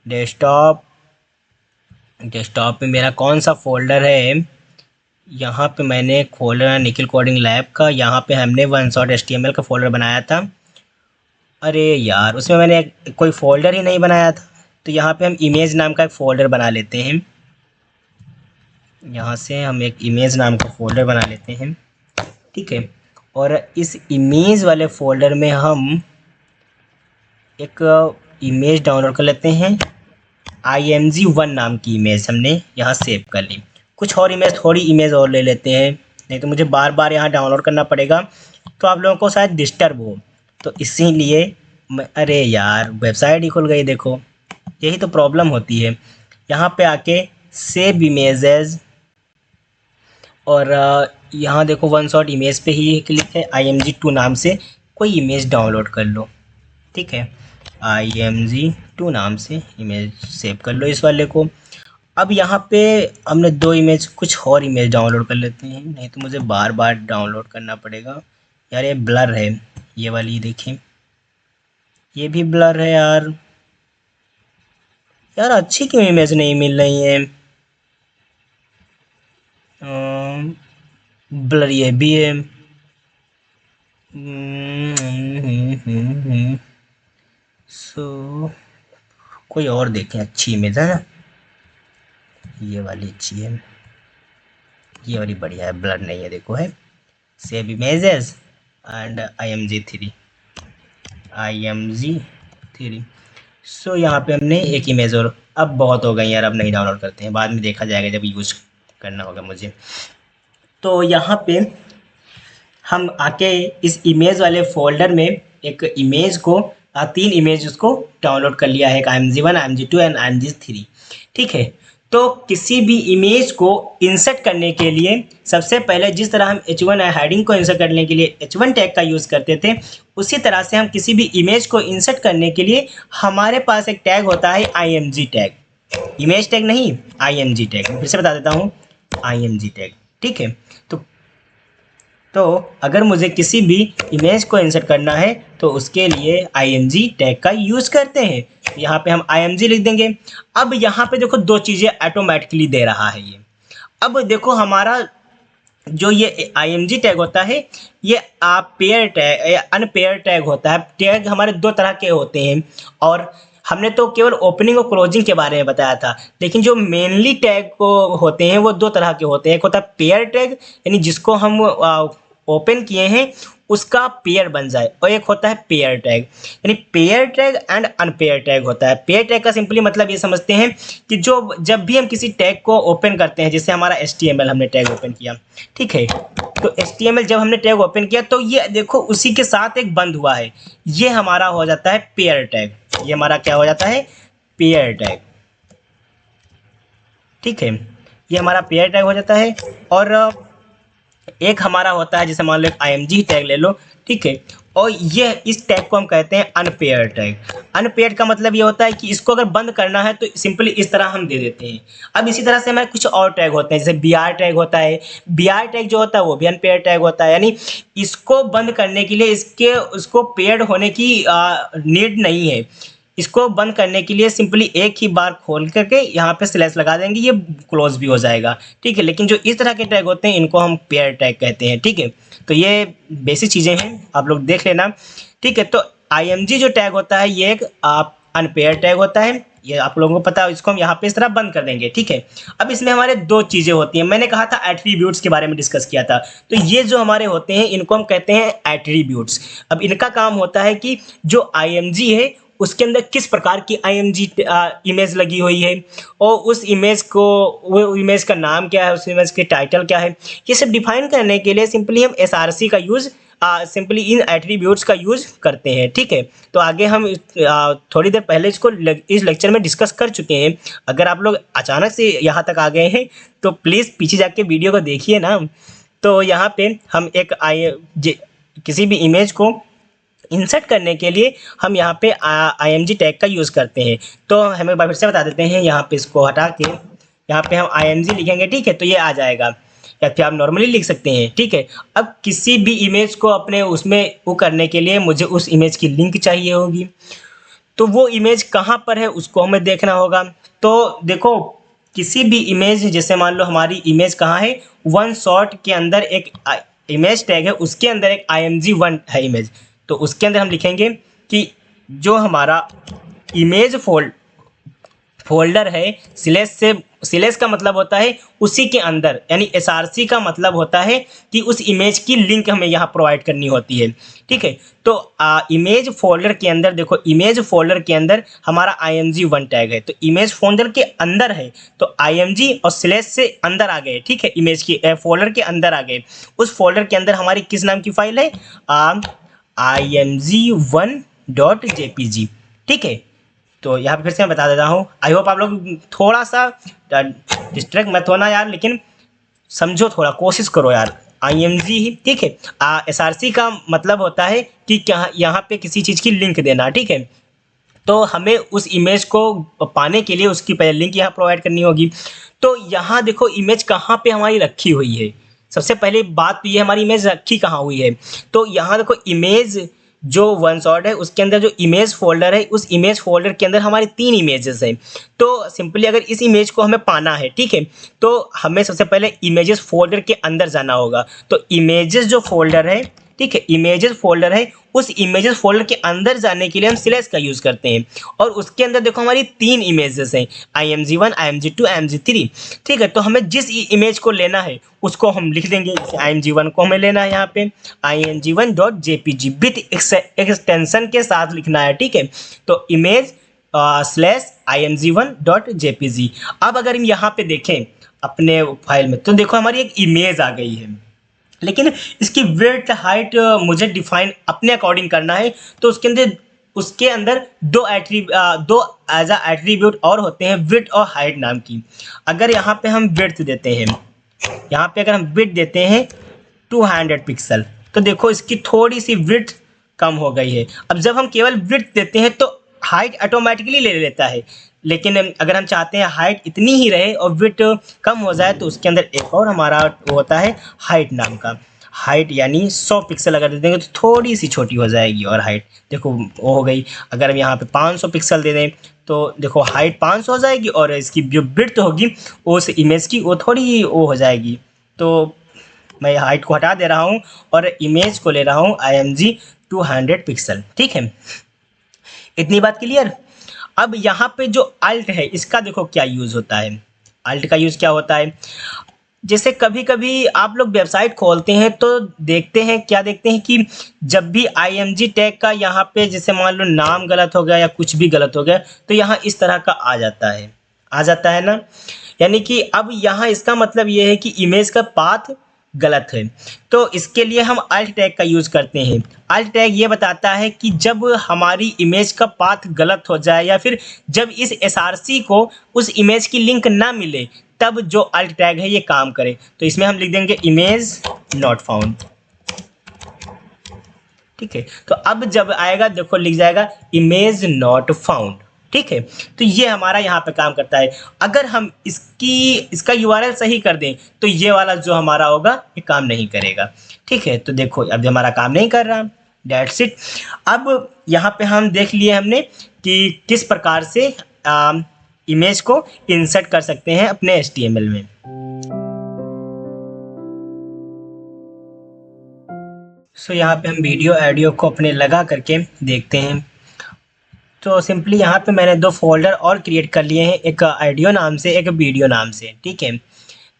डेस्कटॉप में मेरा कौन सा फोल्डर है? यहाँ पे मैंने एक फोल्डर है निखिल कोडिंग लैब का। यहाँ पे हमने OneShot HTML का फोल्डर बनाया था। अरे यार, उसमें मैंने कोई फोल्डर ही नहीं बनाया था। तो यहाँ पे हम इमेज नाम का एक फ़ोल्डर बना लेते हैं। यहाँ से हम एक इमेज नाम का फ़ोल्डर बना लेते हैं। ठीक है, और इस इमेज वाले फ़ोल्डर में हम एक इमेज डाउनलोड कर लेते हैं। img1 नाम की इमेज हमने यहाँ सेव कर ली। कुछ और इमेज, थोड़ी इमेज और ले लेते हैं, नहीं तो मुझे बार बार यहाँ डाउनलोड करना पड़ेगा, तो आप लोगों को शायद डिस्टर्ब हो। तो इसीलिए अरे यार, वेबसाइट ही खुल गई, देखो यही तो प्रॉब्लम होती है। यहाँ पे आके सेव इमेजेस, और यहाँ देखो OneShot इमेज पे ही क्लिक है। img2 नाम से कोई इमेज डाउनलोड कर लो। ठीक है, img2 नाम से इमेज सेव कर लो इस वाले को। अब यहाँ पे हमने 2 इमेज, कुछ और इमेज डाउनलोड कर लेते हैं, नहीं तो मुझे बार बार डाउनलोड करना पड़ेगा। यार ये ब्लर है, ये वाली देखें, ये भी ब्लर है यार। यार अच्छी क्यों इमेज नहीं मिल रही है? ब्लर ये भी है। सो कोई और देखें, अच्छी इमेज है ना, ये वाली अच्छी है, ये वाली बढ़िया है, ब्लर नहीं है, देखो है। Save images and img3। IMG3। सो यहाँ पे हमने एक इमेज, और अब बहुत हो गई यार, अब नहीं डाउनलोड करते हैं, बाद में देखा जाएगा जब यूज़ करना होगा मुझे। तो यहाँ पे हम आके इस इमेज वाले फ़ोल्डर में एक इमेज को 3 इमेज उसको डाउनलोड कर लिया है, एक IMG1, IMG2 एंड IMG3। ठीक है, तो किसी भी इमेज को इंसर्ट करने के लिए सबसे पहले जिस तरह हम H1 हेडिंग को इंसर्ट करने के लिए H1 टैग का यूज़ करते थे, उसी तरह से हम किसी भी इमेज को इंसर्ट करने के लिए हमारे पास एक टैग होता है IMG टैग। इमेज टैग नहीं, IMG टैग। फिर से बता देता हूँ, IMG टैग। ठीक है, तो अगर मुझे किसी भी इमेज को इंसर्ट करना है तो उसके लिए IMG टैग का यूज़ करते हैं। यहाँ पे हम IMG लिख देंगे। अब यहाँ पे देखो 2 चीज़ें ऑटोमेटिकली दे रहा है ये। अब देखो हमारा जो ये IMG टैग होता है, ये पेयर टैग या अनपेयर टैग होता है। टैग हमारे 2 तरह के होते हैं, और हमने तो केवल ओपनिंग और क्लोजिंग के बारे में बताया था, लेकिन जो मेनली टैग को होते हैं वो 2 तरह के होते हैं। एक होता है पेयर टैग, यानी जिसको हम ओपन किए हैं उसका पेयर बन जाए, और एक होता है पेयर टैग, यानी pair tag and unpair tag होता है। पेयर टैग का सिंपली मतलब ये समझते हैं कि जो जब भी हम किसी टैग को ओपन करते हैं, जैसे हमारा HTML हमने टैग ओपन किया, ठीक है, तो HTML जब हमने टैग ओपन किया तो ये देखो उसी के साथ एक बंद हुआ है, ये हमारा हो जाता है पेयर टैग। ये हमारा क्या हो जाता है, पेयर टैग। ठीक है, ये हमारा पेयर टैग हो जाता है। और एक हमारा होता है, जैसे मान लो IMG टैग ले लो, ठीक है, और ये इस टैग को हम कहते हैं अनपेयर टैग। अनपेयर का मतलब ये होता है कि इसको अगर बंद करना है तो सिंपली इस तरह हम दे देते हैं। अब इसी तरह से हमारे कुछ और टैग होते हैं, जैसे BR टैग होता है। BR टैग जो होता है वो भी अनपेयर टैग होता है, यानी इसको बंद करने के लिए उसको पेयर्ड होने की नीड नहीं है। इसको बंद करने के लिए सिंपली एक ही बार खोल करके यहाँ पे स्लैश लगा देंगे, ये क्लोज भी हो जाएगा। ठीक है, लेकिन जो इस तरह के टैग होते हैं इनको हम पेयर टैग कहते हैं। ठीक है, तो ये बेसिक चीज़ें हैं, आप लोग देख लेना। ठीक है, तो IMG जो टैग होता है ये एक अनपेयर टैग होता है, ये आप लोगों को पता है। इसको हम यहाँ पे इस तरह बंद कर देंगे। ठीक है, अब इसमें हमारे 2 चीज़ें होती हैं। मैंने कहा था एट्रीब्यूट्स के बारे में डिस्कस किया था, तो ये जो हमारे होते हैं इनको हम कहते हैं एट्रीब्यूट्स। अब इनका काम होता है कि जो IMG है उसके अंदर किस प्रकार की IMG इमेज लगी हुई है, और उस इमेज को, वो इमेज का नाम क्या है, उस इमेज के टाइटल क्या है, ये सब डिफाइन करने के लिए सिंपली हम SRC का यूज़, सिंपली इन एट्रीब्यूट्स का यूज़ करते हैं। ठीक है, तो आगे हम थोड़ी देर पहले इसको इस लेक्चर में डिस्कस कर चुके हैं। अगर आप लोग अचानक से यहाँ तक आ गए हैं तो प्लीज़ पीछे जाके वीडियो को देखिए ना। तो यहाँ पे हम एक किसी भी इमेज को इंसर्ट करने के लिए हम यहाँ पे IMG टैग का यूज़ करते हैं। तो हमें फिर से बता देते हैं, यहाँ पे इसको हटा के यहाँ पे हम IMG लिखेंगे। ठीक है, तो ये आ जाएगा, या फिर आप नॉर्मली लिख सकते हैं। ठीक है, अब किसी भी इमेज को अपने उसमें वो करने के लिए मुझे उस इमेज की लिंक चाहिए होगी, तो वो इमेज कहाँ पर है उसको हमें देखना होगा। तो देखो किसी भी इमेज, जैसे मान लो हमारी इमेज कहाँ है, OneShot के अंदर एक इमेज टैग है, उसके अंदर एक IMG1 है इमेज। तो उसके अंदर हम लिखेंगे कि जो हमारा इमेज फोल्डर है, स्लैश का मतलब होता है उसी के अंदर, यानी SRC का मतलब होता है कि उस इमेज की लिंक हमें यहाँ प्रोवाइड करनी होती है। ठीक है, तो इमेज फोल्डर के अंदर देखो, इमेज फोल्डर के अंदर हमारा IMG1 टैग है, तो इमेज फोल्डर के अंदर है, तो IMG और स्लैश से अंदर आ गए। ठीक है, इमेज की फोल्डर के अंदर आ गए। उस फोल्डर के अंदर हमारी किस नाम की फाइल है, IMG1.jpg। ठीक है, तो यहाँ पे फिर से मैं बता देता हूँ। आई होप आप लोग थोड़ा सा डिस्ट्रैक्ट मत होना यार, लेकिन समझो, थोड़ा कोशिश करो यार। IMG ही, ठीक है। SRC का मतलब होता है कि क्या यहाँ पे किसी चीज़ की लिंक देना। ठीक है, तो हमें उस इमेज को पाने के लिए उसकी पहले लिंक यहाँ प्रोवाइड करनी होगी। तो यहाँ देखो इमेज कहाँ पे हमारी रखी हुई है। सबसे पहले बात तो ये, हमारी इमेज रखी कहाँ हुई है। तो यहाँ देखो इमेज जो OneShot है उसके अंदर जो इमेज फोल्डर है, उस इमेज फोल्डर के अंदर हमारी 3 इमेजेस हैं। तो सिंपली अगर इस इमेज को हमें पाना है, ठीक है, तो हमें सबसे पहले इमेजेस फोल्डर के अंदर जाना होगा। तो इमेजेस जो फोल्डर है, ठीक है, इमेजेस फोल्डर है, उस इमेजेस फोल्डर के अंदर जाने के लिए हम स्लैश का यूज़ करते हैं। और उसके अंदर देखो हमारी 3 इमेजेस हैं, img1, img2, img3। ठीक है, तो हमें जिस इमेज को लेना है उसको हम लिख देंगे। जैसे img1 को हमें लेना है यहाँ पे img1.jpg विथ एक्सटेंशन के साथ लिखना है। ठीक है, तो इमेज स्लैश img1.jpg। अब अगर हम यहाँ पे देखें अपने फाइल में, तो देखो हमारी एक इमेज आ गई है, लेकिन इसकी विड्थ हाइट मुझे डिफाइन अपने अकॉर्डिंग करना है। तो उसके अंदर दो एज एट्रीब्यूट और होते हैं, विड्थ और हाइट नाम की। अगर यहाँ पे हम विड्थ देते हैं, यहाँ पे अगर हम विड्थ देते हैं 200 पिक्सल, तो देखो इसकी थोड़ी सी विड्थ कम हो गई है। अब जब हम केवल विड्थ देते हैं तो हाइट ऑटोमेटिकली ले लेता है, लेकिन अगर हम चाहते हैं हाइट इतनी ही रहे और विड्थ कम हो जाए, तो उसके अंदर एक और हमारा होता है हाइट नाम का। हाइट यानी 100 पिक्सल अगर दे देंगे तो थोड़ी सी छोटी हो जाएगी, और हाइट देखो वो हो गई। अगर हम यहाँ पे 500 पिक्सल दे दें तो देखो हाइट 500 हो जाएगी, और इसकी जो विड्थ होगी उस इमेज की वो थोड़ी वो हो जाएगी। तो मैं हाइट को हटा दे रहा हूँ और इमेज को ले रहा हूँ img 200 पिक्सल। ठीक है, इतनी बात क्लियर। अब यहाँ पे जो अल्ट है इसका देखो क्या यूज़ होता है। अल्ट का यूज़ क्या होता है, जैसे कभी कभी आप लोग वेबसाइट खोलते हैं तो देखते हैं, क्या देखते हैं कि जब भी img टैग का यहाँ पे जैसे मान लो नाम गलत हो गया या कुछ भी गलत हो गया, तो यहाँ इस तरह का आ जाता है ना। यानी कि अब यहाँ इसका मतलब ये है कि इमेज का पाथ गलत है, तो इसके लिए हम अल्ट टैग का यूज़ करते हैं। अल्ट टैग ये बताता है कि जब हमारी इमेज का पाथ गलत हो जाए या फिर जब इस एसआरसी को उस इमेज की लिंक ना मिले, तब जो अल्ट टैग है ये काम करे। तो इसमें हम लिख देंगे इमेज नॉट फाउंड। ठीक है, तो अब जब आएगा देखो लिख जाएगा इमेज नॉट फाउंड। ठीक है, तो ये हमारा यहाँ पे काम करता है। अगर हम इसका यूआरएल सही कर दें तो ये वाला जो हमारा होगा ये काम नहीं करेगा। ठीक है, तो देखो अब हमारा काम नहीं कर रहा, दैट्स इट। अब यहाँ पे हम देख लिए हमने कि किस प्रकार से इमेज को इंसर्ट कर सकते हैं अपने HTML में। सो यहाँ पे हम वीडियो ऑडियो को अपने लगा करके देखते हैं। तो सिंपली यहाँ पे मैंने 2 फोल्डर और क्रिएट कर लिए हैं, एक ऑडियो नाम से, एक वीडियो नाम से। ठीक है,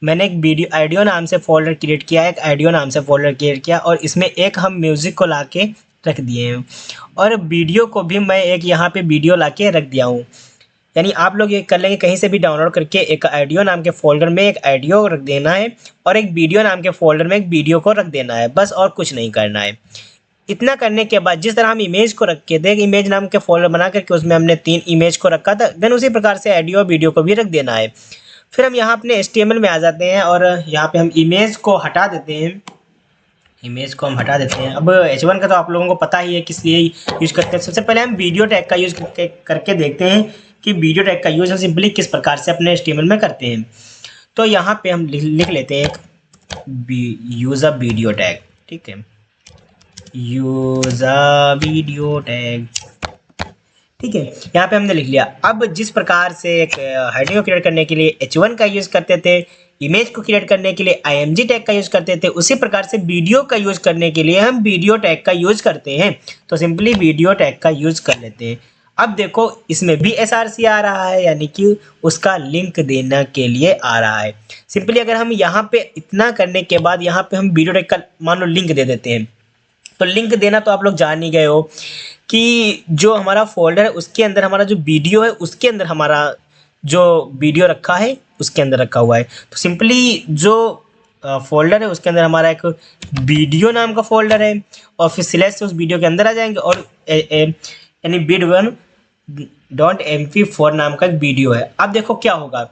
मैंने एक वीडियो ऑडियो नाम से फोल्डर क्रिएट किया, एक ऑडियो नाम से फोल्डर क्रिएट किया, और इसमें एक हम म्यूज़िक को लाके रख दिए हैं, और वीडियो को भी मैं एक यहाँ पे वीडियो लाके रख दिया हूँ। यानी आप लोग ये कर लेंगे कहीं से भी डाउनलोड करके, एक ऑडियो नाम के फोल्डर में एक ऑडियो रख देना है और एक वीडियो नाम के फोल्डर में एक वीडियो को रख देना है, बस, और कुछ नहीं करना है। इतना करने के बाद जिस तरह हम इमेज को रख के देख, इमेज नाम के फोल्डर बना करके उसमें हमने 3 इमेज को रखा था, देन उसी प्रकार से ऑडियो वीडियो को भी रख देना है। फिर हम यहाँ अपने HTML में आ जाते हैं और यहाँ पे हम इमेज को हटा देते हैं। अब H1 का तो आप लोगों को पता ही है किस लिए यूज़ करते हैं। सबसे पहले हम वीडियो टैग का यूज़ करके देखते हैं कि वीडियो टैग का यूज़ हम सिंपली किस प्रकार से अपने HTML में करते हैं। तो यहाँ पे हम लिख लेते हैं यूज़ अ वीडियो टैग। ठीक है, यूज़ अ वीडियो टैग। ठीक है, यहाँ पे हमने लिख लिया। अब जिस प्रकार से एक हेडिंग को क्रिएट करने के लिए H1 का यूज़ करते थे, इमेज को क्रिएट करने के लिए img टैग का यूज़ करते थे, उसी प्रकार से वीडियो का यूज़ करने के लिए हम वीडियो टैग का यूज़ करते हैं। तो सिंपली वीडियो टैग का यूज़ कर लेते हैं। अब देखो इसमें भी SRC आ रहा है, यानी कि उसका लिंक देने के लिए आ रहा है। सिंपली अगर हम यहाँ पे इतना करने के बाद यहाँ पे हम वीडियो टैग का मान लो लिंक दे देते हैं, तो लिंक देना तो आप लोग जान ही गए हो कि जो हमारा फोल्डर है उसके अंदर हमारा जो वीडियो है उसके अंदर हमारा जो वीडियो रखा है उसके अंदर रखा हुआ है। तो सिंपली जो फोल्डर है उसके अंदर हमारा एक वीडियो नाम का फोल्डर है, और फिर स्लैश से उस वीडियो के अंदर आ जाएंगे, और यानी vid1.mp4 नाम का एक वीडियो है। अब देखो क्या होगा,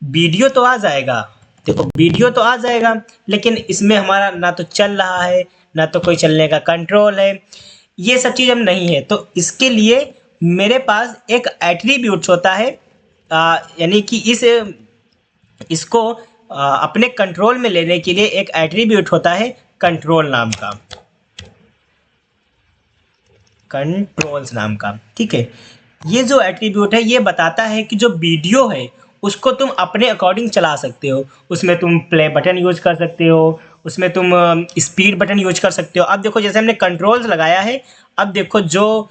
वीडियो तो आ जाएगा, देखो वीडियो तो आ जाएगा, लेकिन इसमें हमारा ना तो चल रहा है, ना तो कोई चलने का कंट्रोल है, ये सब चीज़ हम नहीं है। तो इसके लिए मेरे पास एक एट्रीब्यूट्स होता है, यानी कि इसको अपने कंट्रोल में लेने के लिए एक एट्रीब्यूट होता है कंट्रोल नाम का, कंट्रोल्स नाम का। ठीक है, ये जो एट्रीब्यूट है ये बताता है कि जो वीडियो है उसको तुम अपने अकॉर्डिंग चला सकते हो। उसमें तुम प्ले बटन यूज कर सकते हो, उसमें तुम स्पीड बटन यूज कर सकते हो। अब देखो जैसे हमने कंट्रोल्स लगाया है, अब देखो जो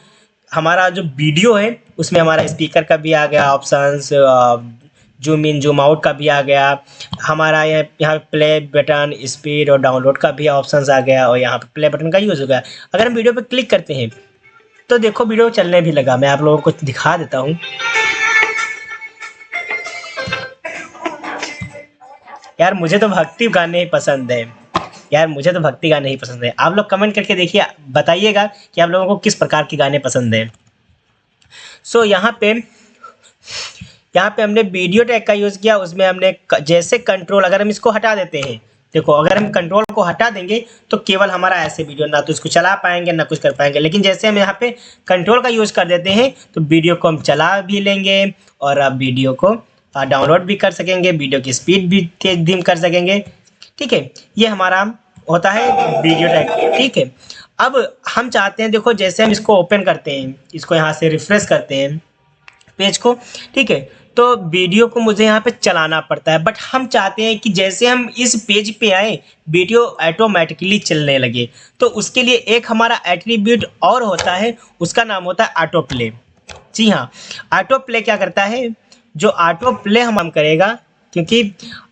हमारा जो वीडियो है उसमें हमारा स्पीकर का भी आ गया options, zoom in zoom out का भी आ गया, हमारा यहाँ प्ले बटन, स्पीड और डाउनलोड का भी ऑप्शंस आ गया, और यहाँ पे प्ले बटन का यूज़ हो गया। अगर हम वीडियो पे क्लिक करते हैं तो देखो वीडियो चलने भी लगा। मैं आप लोगों को दिखा देता हूँ। यार मुझे तो भक्ति गाने ही पसंद है, यार मुझे तो भक्ति गाने ही पसंद है। आप लोग कमेंट करके देखिए, बताइएगा कि आप लोगों को किस प्रकार के गाने पसंद है। सो यहाँ पे हमने वीडियो टैग का यूज़ किया, उसमें हमने जैसे कंट्रोल, अगर हम इसको हटा देते हैं, देखो अगर हम कंट्रोल को हटा देंगे तो केवल हमारा ऐसे वीडियो, ना तो इसको चला पाएंगे ना कुछ कर पाएंगे। लेकिन जैसे हम यहाँ पे कंट्रोल का यूज़ कर देते हैं तो वीडियो को हम चला भी लेंगे और अब वीडियो को डाउनलोड भी कर सकेंगे, वीडियो की स्पीड भी तेज धीम कर सकेंगे। ठीक है, ये हमारा होता है वीडियो टैग। ठीक है, अब हम चाहते हैं, देखो जैसे हम इसको ओपन करते हैं, इसको यहाँ से रिफ्रेश करते हैं पेज को, ठीक है, तो वीडियो को मुझे यहाँ पे चलाना पड़ता है। बट हम चाहते हैं कि जैसे हम इस पेज पे आए वीडियो ऑटोमेटिकली चलने लगे। तो उसके लिए एक हमारा एट्रीब्यूट और होता है, उसका नाम होता है ऑटो प्ले। जी हाँ, ऑटो प्ले क्या करता है, जो ऑटो प्ले हम करेगा, क्योंकि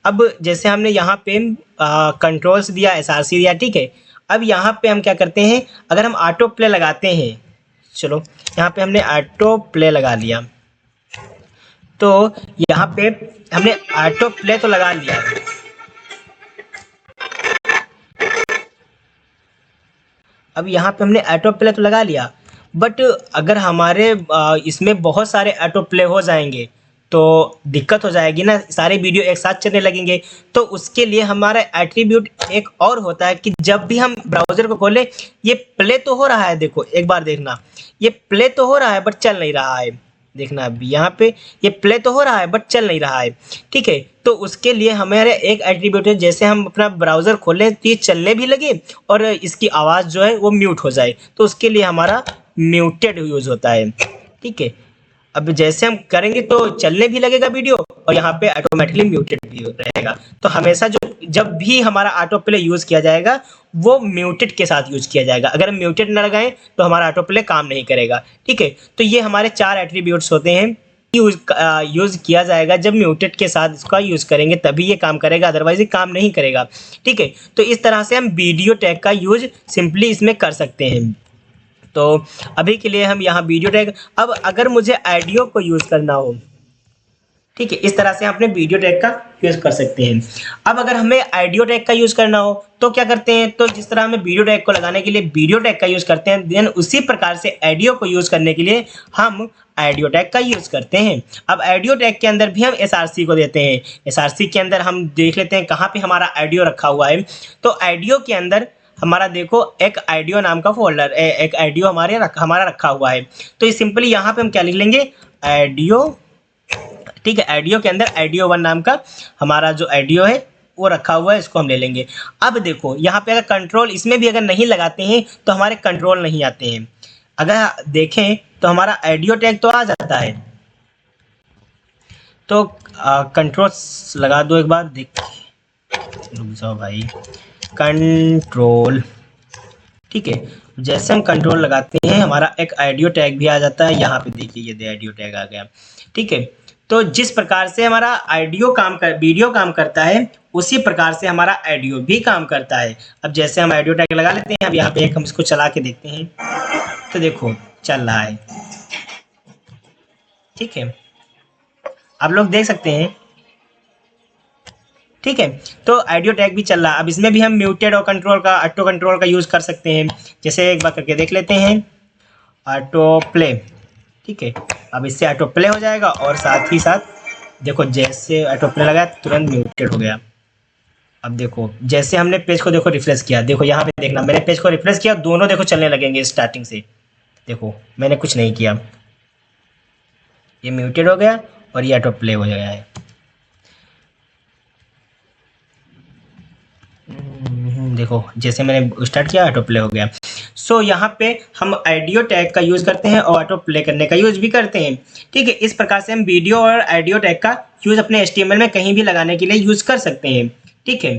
अब जैसे हमने यहाँ पे कंट्रोल्स दिया, SRC दिया, ठीक है। अब यहाँ पे हम क्या करते हैं, अगर हम ऑटो प्ले लगाते हैं, चलो यहाँ पे हमने ऑटो प्ले लगा लिया, तो यहाँ पे हमने ऑटो प्ले तो लगा लिया, अब यहाँ पे हमने ऑटो प्ले तो लगा लिया, बट अगर हमारे इसमें बहुत सारे ऑटो प्ले हो जाएंगे तो दिक्कत हो जाएगी ना, सारे वीडियो एक साथ चलने लगेंगे। तो उसके लिए हमारा एट्रीब्यूट एक और होता है कि जब भी हम ब्राउज़र को खोलें, ये प्ले तो हो रहा है, देखो एक बार देखना, ये प्ले तो हो रहा है बट चल नहीं रहा है, देखना अभी यहाँ पे ये प्ले तो हो रहा है बट चल नहीं रहा है। ठीक है, तो उसके लिए हमारे एक एट्रीब्यूट है, जैसे हम अपना ब्राउज़र खोलें तो ये चलने भी लगे और इसकी आवाज़ जो है वो म्यूट हो जाए, तो उसके लिए हमारा म्यूटेड यूज़ होता है। ठीक है, अब जैसे हम करेंगे तो चलने भी लगेगा वीडियो और यहाँ पे ऑटोमेटिकली म्यूटेड भी रहेगा। तो हमेशा जब भी हमारा ऑटो प्ले यूज़ किया जाएगा वो म्यूटेड के साथ यूज़ किया जाएगा। अगर हम म्यूटेड न लगाएं तो हमारा ऑटो प्ले काम नहीं करेगा। ठीक है, तो ये हमारे 4 एट्रीब्यूट्स होते हैं, यूज़ किया जाएगा जब म्यूटेड के साथ इसका यूज़ करेंगे तभी ये काम करेगा, अदरवाइज ये काम नहीं करेगा। ठीक है, तो इस तरह से हम वीडियो टैग का यूज़ सिंपली इसमें कर सकते हैं। तो अभी के लिए हम यहाँ वीडियो टैग, अब अगर मुझे ऑडियो को यूज़ करना हो, ठीक है, इस तरह से हम अपने वीडियो टैग का यूज़ कर सकते हैं। अब अगर हमें ऑडियो टैग का यूज़ करना हो तो क्या करते हैं, तो जिस तरह हमें वीडियो टैग को लगाने के लिए वीडियो टैग का यूज़ करते हैं, देन उसी प्रकार से ऑडियो को यूज़ करने के लिए हम ऑडियो टैग का यूज़ करते हैं। अब ऑडियो टैग के अंदर भी हम SRC को देते हैं। SRC के अंदर हम देख लेते हैं कहाँ पे हमारा ऑडियो रखा हुआ है। तो ऑडियो के अंदर हमारा देखो एक ऑडियो नाम का फोल्डर, एक ऑडियो हमारा रखा हुआ है। तो ये सिंपली यहाँ पे हम क्या लिख लेंगे, ऑडियो। ठीक है, ऑडियो के अंदर ऑडियो 1 नाम का हमारा जो ऑडियो है वो रखा हुआ है, इसको हम ले लेंगे। अब देखो यहाँ पे अगर कंट्रोल इसमें भी अगर नहीं लगाते हैं तो हमारे कंट्रोल नहीं आते हैं। अगर देखें तो हमारा ऑडियो टैग तो आ जाता है, तो कंट्रोल लगा दो एक बार, देख रुक जाओ भाई, कंट्रोल। ठीक है, जैसे हम कंट्रोल लगाते हैं हमारा एक ऑडियो टैग भी आ जाता है। यहाँ पे देखिए ये ऑडियो टैग आ गया। ठीक है, तो जिस प्रकार से हमारा वीडियो काम करता है उसी प्रकार से हमारा ऑडियो भी काम करता है। अब जैसे हम ऑडियो टैग लगा लेते हैं, अब यहाँ पे हम इसको चला के देखते हैं, तो देखो चल रहा है। ठीक है, आप लोग देख सकते हैं। ठीक है, तो ऑडियो टैग भी चल रहा है। अब इसमें भी हम म्यूटेड और ऑटो कंट्रोल का यूज़ कर सकते हैं। जैसे एक बार करके देख लेते हैं, ऑटो प्ले। ठीक है, अब इससे ऑटो प्ले हो जाएगा और साथ ही साथ देखो जैसे ऑटो प्ले लगाया तुरंत म्यूटेड हो गया। अब देखो जैसे हमने पेज को देखो रिफ्रेश किया, देखो यहाँ पे देखना, मैंने पेज को रिफ्रेश किया, दोनों देखो चलने लगेंगे स्टार्टिंग से। देखो मैंने कुछ नहीं किया, ये म्यूटेड हो गया और ये ऑटो प्ले हो गया है। देखो जैसे मैंने स्टार्ट किया ऑटो प्ले हो गया। सो यहाँ पे हम ऑडियो टैग का यूज़ करते हैं और ऑटो प्ले करने का यूज़ भी करते हैं। ठीक है, इस प्रकार से हम वीडियो और ऑडियो टैग का यूज़ अपने HTML में कहीं भी लगाने के लिए यूज़ कर सकते हैं। ठीक है।